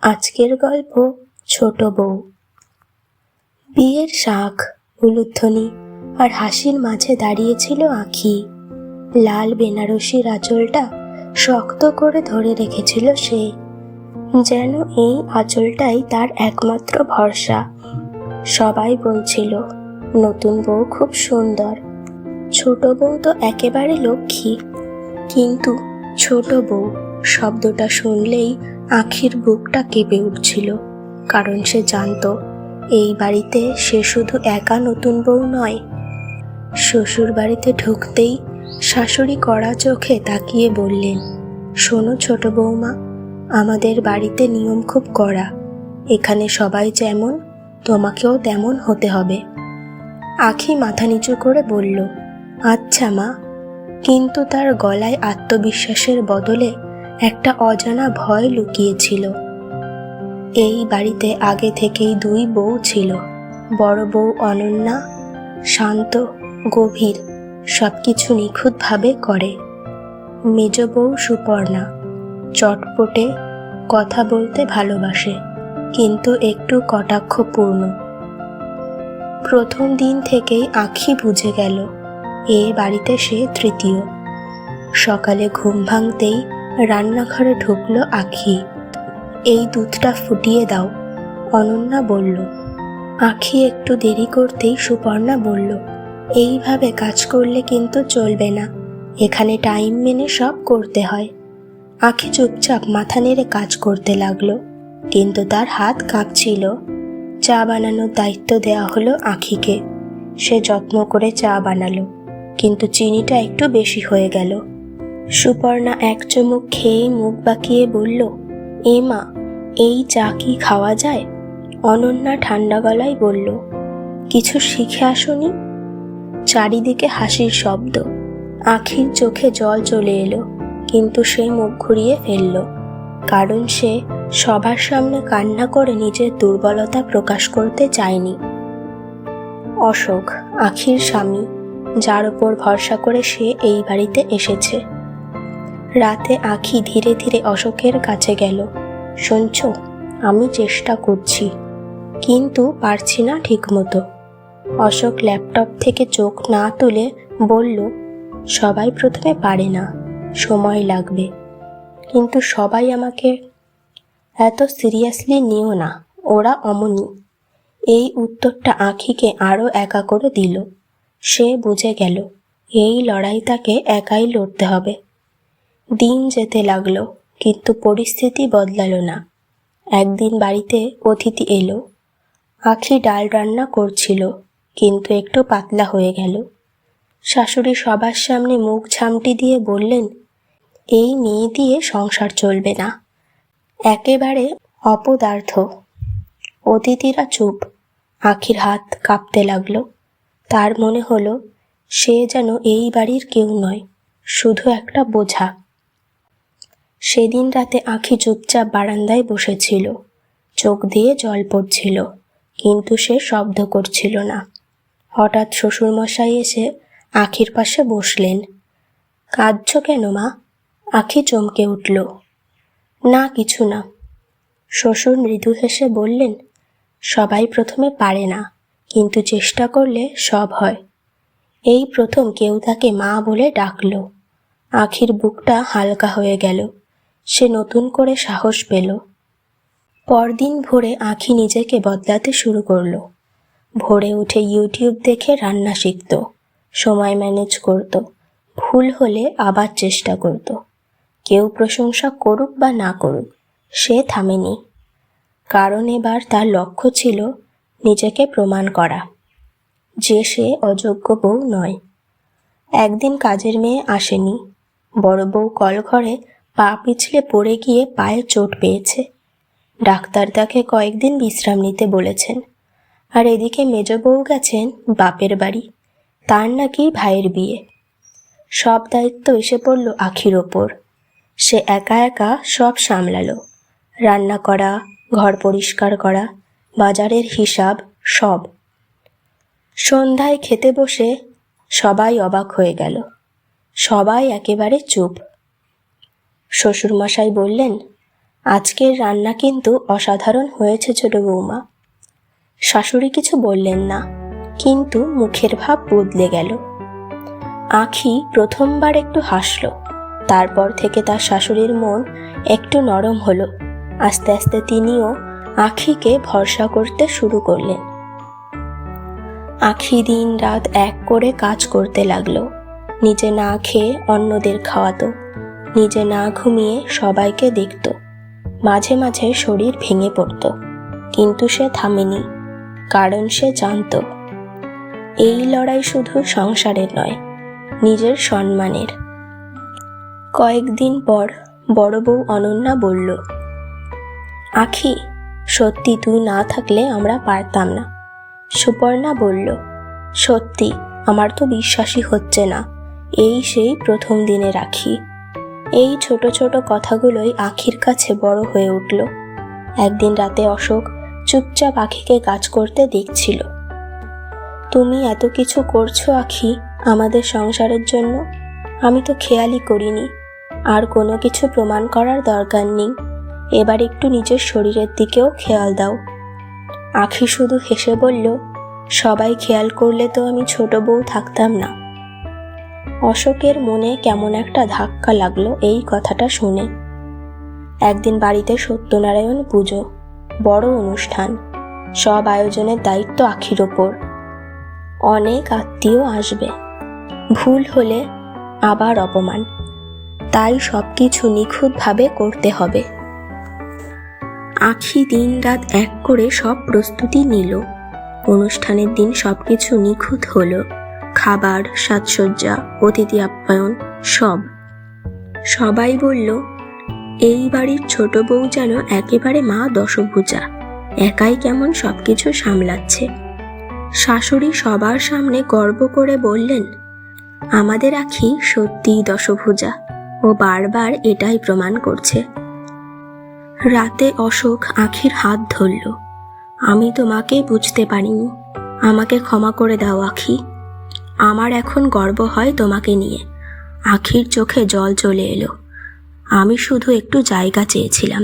আজকের গল্প ছোট বউ। বিয়ের শাঁখ, উলুধ্বনি আর হাসির মাঝে দাঁড়িয়েছিল আঁখি। লাল বেনারসির আঁচলটা শক্ত করে ধরে রেখেছিল সে, যেন এই আঁচলটাই তার একমাত্র ভরসা। সবাই বলছিল নতুন বউ খুব সুন্দর, ছোট বউ তো একেবারে লক্ষ্মী। কিন্তু ছোট বউ শব্দটা শুনলেই আঁখির বুকটা কেঁপে উঠছিল, কারণ সে জানত এই বাড়িতে সে শুধু একা নতুন বউ নয়। শ্বশুর বাড়িতে ঢুকতেই শাশুড়ি কড়া চোখে তাকিয়ে বললেন, শোনো ছোট বৌমা, আমাদের বাড়িতে নিয়ম খুব কড়া। এখানে সবাই যেমন, তোমাকেও তেমন হতে হবে। আঁখি মাথা নিচু করে বলল, আচ্ছা মা। কিন্তু তার গলায় আত্মবিশ্বাসের বদলে একটা অজানা ভয় লুকিয়েছিল। এই বাড়িতে আগে থেকেই দুই বউ ছিল। বড় বউ অনন্যা শান্ত, গভীর, সবকিছু নিখুঁতভাবে করে। মেজ বউ সুপর্ণা চটপটে, কথা বলতে ভালোবাসে, কিন্তু একটু কটাক্ষপূর্ণ। প্রথম দিন থেকেই আঁখি বুঝে গেল এ বাড়িতে সে তৃতীয়। সকালে ঘুম ভাঙতেই রান্নাঘরে ঢুকলো আঁখি। এই দুধটা ফুটিয়ে দাও, অনন্যা বলল। আঁখি একটু দেরি করতেই সুপর্ণা বলল, এইভাবে কাজ করলে কিন্তু চলবে না, এখানে টাইম মেনে সব করতে হয়। আঁখি চুপচাপ মাথা নেড়ে কাজ করতে লাগলো, কিন্তু তার হাত কাঁপছিল। চা বানানোর দায়িত্ব দেওয়া হলো আঁখিকে। সে যত্ন করে চা বানালো, কিন্তু চিনিটা একটু বেশি হয়ে গেল। সুপর্ণা এক চুমুক খেয়ে মুখ বাঁকিয়ে বলল, এ মা, এই চা কি খাওয়া যায়? অনন্যা ঠান্ডা গলায় বলল, কিছু শিখে আসোনি? চারিদিকে হাসির শব্দ। আঁখির চোখে জল চলে এলো, কিন্তু সে মুখ ঘুরিয়ে ফেলল, কারণ সে সবার সামনে কান্না করে নিজের দুর্বলতা প্রকাশ করতে চায়নি। অশোক আঁখির স্বামী, যার ওপর ভরসা করে সে এই বাড়িতে এসেছে। রাতে আঁখি ধীরে ধীরে অশোকের কাছে গেল। শুনছো, আমি চেষ্টা করছি, কিন্তু পারছি না ঠিকমতো। অশোক ল্যাপটপ থেকে চোখ না তুলে বলল, সবাই প্রথমে পারে না, সময় লাগবে। কিন্তু সবাই আমাকে এত সিরিয়াসলি নিও না, ওরা অমনি। এই উত্তরটা আঁখিকে আরও একা করে দিল। সে বুঝে গেল এই লড়াই তাকে একাই লড়তে হবে। দিন যেতে লাগলো, কিন্তু পরিস্থিতি বদলালো না। একদিন বাড়িতে অতিথি এলো। আঁখি ডাল রান্না করছিল, কিন্তু একটু পাতলা হয়ে গেল। শাশুড়ি সবার সামনে মুখ ঝামটি দিয়ে বললেন, এই মেয়ে দিয়ে সংসার চলবে না, একেবারে অপদার্থ। অতিথিরা চুপ। আঁখির হাত কাঁপতে লাগলো। তার মনে হলো সে যেন এই বাড়ির কেউ নয়, শুধু একটা বোঝা। সেদিন রাতে আঁখি চুপচাপ বারান্দায় বসেছিল। চোখ দিয়ে জল পড়ছিল, কিন্তু সে শব্দ করছিল না। হঠাৎ শ্বশুরমশাই এসে আঁখির পাশে বসলেন। কাঁদছ কেন মা? আঁখি চমকে উঠল। না, কিছু না। শ্বশুর মৃদু হেসে বললেন, সবাই প্রথমে পারে না, কিন্তু চেষ্টা করলে সব হয়। এই প্রথম কেউ তাকে মা বলে ডাকল। আঁখির বুকটা হালকা হয়ে গেল। সে নতুন করে সাহস পেল। পরদিন ভোরে আঁখি নিজেকে বদলাতে শুরু করলো। ভোরে উঠে ইউটিউব দেখে রান্না শিখত, সময় ম্যানেজ করত, ভুল হলে আবার চেষ্টা করত। কেউ প্রশংসা করুক বা না করুক, সে থামেনি। কারণ এবার তার লক্ষ্য ছিল নিজেকে প্রমাণ করা যে সে অযোগ্য বউ নয়। একদিন কাজের মেয়ে আসেনি। বড় বউ কলঘরে পা পিছলে পড়ে গিয়ে পায়ে চোট পেয়েছে। ডাক্তার তাকে কয়েকদিন বিশ্রাম নিতে বলেছেন। আর এদিকে মেজ বউ গেছেন বাপের বাড়ি, তার নাকি ভাইয়ের বিয়ে। সব দায়িত্ব এসে পড়ল আঁখির ওপর। সে একা একা সব সামলালো, রান্না করা, ঘর পরিষ্কার করা, বাজারের হিসাব, সব। সন্ধ্যায় খেতে বসে সবাই অবাক হয়ে গেল। সবাই একেবারে চুপ। শ্বশুরমশাই বললেন, আজকের রান্না কিন্তু অসাধারণ হয়েছে ছোট বৌমা। শাশুড়ি কিছু বললেন না, কিন্তু মুখের ভাব বদলে গেল। আঁখি প্রথমবার একটু হাসল। তারপর থেকে তার শাশুড়ির মন একটু নরম হলো। আস্তে আস্তে তিনিও আঁখিকে ভরসা করতে শুরু করলেন। আঁখি দিন রাত এক করে কাজ করতে লাগলো। নিজে না খেয়ে অন্যদের খাওয়াতো, নিজে না ঘুমিয়ে সবাইকে দেখত। মাঝে মাঝে শরীর ভেঙে পড়ত, কিন্তু সে থামেনি, কারণ সে জানত এই লড়াই শুধু সংসারের নয়, নিজের সম্মানের। কয়েকদিন পর বড় বউ অনন্যা বলল, আঁখি, সত্যি তুই না থাকলে আমরা পারতাম না। সুপর্ণা বলল, সত্যি আমার তো বিশ্বাসই হচ্ছে না, এই সেই প্রথম দিনে রাখি। এই ছোট ছোট কথাগুলোই আঁখির কাছে বড় হয়ে উঠল। একদিন রাতে অশোক চুপচাপ আঁখিকে কাজ করতে দেখছিল। তুমি এত কিছু করছো আঁখি আমাদের সংসারের জন্য, আমি তো খেয়ালই করিনি। আর কোনো কিছু প্রমাণ করার দরকার নেই, এবার একটু নিজের শরীরের দিকেও খেয়াল দাও। আঁখি শুধু হেসে বলল, সবাই খেয়াল করলে তো আমি ছোট বউ থাকতাম না। অশোকের মনে কেমন একটা ধাক্কা লাগলো এই কথাটা শুনে। একদিন বাড়িতে সত্যনারায়ণ পুজো, বড় অনুষ্ঠান, সব আয়োজনের দায়িত্ব আঁখির ওপর। অনেক আত্মীয় আসবে, ভুল হলে আবার অপমান, তাই সবকিছু নিখুঁতভাবে করতে হবে। আঁখি দিন রাত এক করে সব প্রস্তুতি নিল। অনুষ্ঠানের দিন সবকিছু নিখুঁত হলো, খাবার, সাজসজ্জা, অতিথি আপ্যায়ন, সবাই বলল, এই বাড়ির ছোট বউ যেন একেবারে মা দশভুজা, একাই কেমন সবকিছু সামলাচ্ছে। শাশুড়ি সবার সামনে গর্ব করে বললেন, আমাদের আঁখি সত্যিই দশভুজা, ও বারবার এটাই প্রমাণ করছে। রাতে অশোক আঁখির হাত ধরল, আমি তোমাকে বুঝতে পারিনি, আমাকে ক্ষমা করে দাও আঁখি, আমার এখন গর্ব হয় তোমাকে নিয়ে। আঁখির চোখে জল চলে এলো, আমি শুধু একটু জায়গা চেয়েছিলাম।